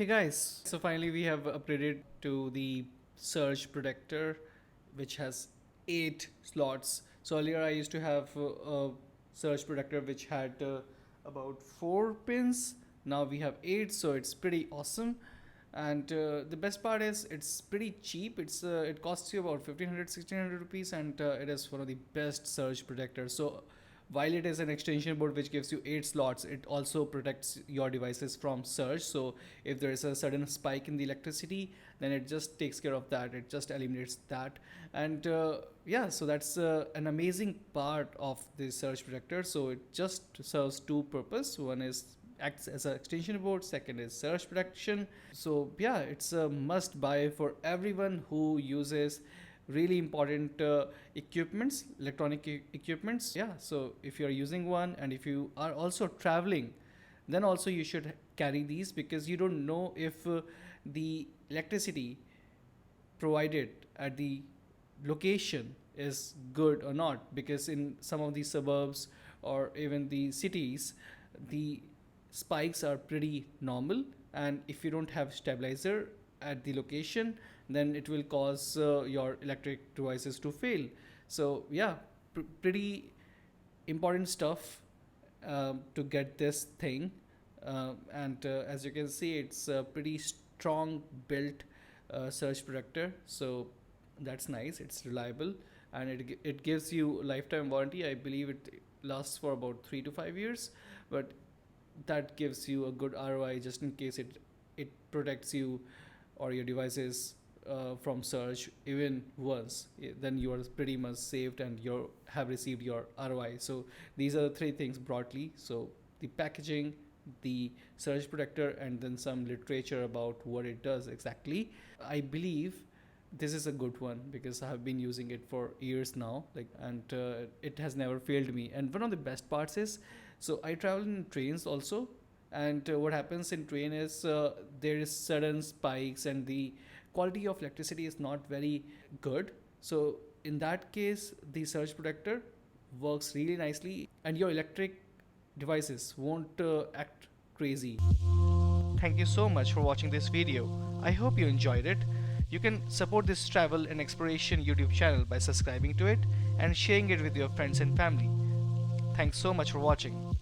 Hey guys, so finally we have upgraded to the Surge Protector, which has 8 slots. So earlier I used to have a Surge Protector which had about 4 pins. Now we have 8, so it's pretty awesome. And the best part is it's pretty cheap. It costs you about 1500 rupees, and it is one of the best Surge Protectors. So while it is an extension board which gives you 8 slots, it also protects your devices from surge. So if there is a sudden spike in the electricity, then it just takes care of that, it just eliminates that. And yeah, so that's an amazing part of the surge protector. So it just serves two purpose. One is acts as an extension board, second is surge protection. So yeah, it's a must buy for everyone who uses really important equipments, electronic equipments. Yeah, so if you're using one and if you are also traveling, then also you should carry these, because you don't know if the electricity provided at the location is good or not, because in some of the suburbs or even the cities, the spikes are pretty normal, and if you don't have stabilizer at the location, then it will cause your electric devices to fail. So yeah, pretty important stuff to get this thing. And as you can see, it's a pretty strong built surge protector. So that's nice, it's reliable, and it gives you lifetime warranty. I believe it lasts for about 3 to 5 years, but that gives you a good ROI just in case it protects you or your devices from surge even once. Then you are pretty much saved and you have received your ROI. So these are the three things broadly. So the packaging, the surge protector, and then some literature about what it does exactly. I believe this is a good one because I have been using it for years now, and it has never failed me. And one of the best parts is, so I travel in trains also, and what happens in train is there is sudden spikes and the quality of electricity is not very good. So in that case, the surge protector works really nicely, and your electric devices won't act crazy. Thank you so much for watching this video. I hope you enjoyed it. You can support this travel and exploration YouTube channel by subscribing to it and sharing it with your friends and family. Thanks so much for watching.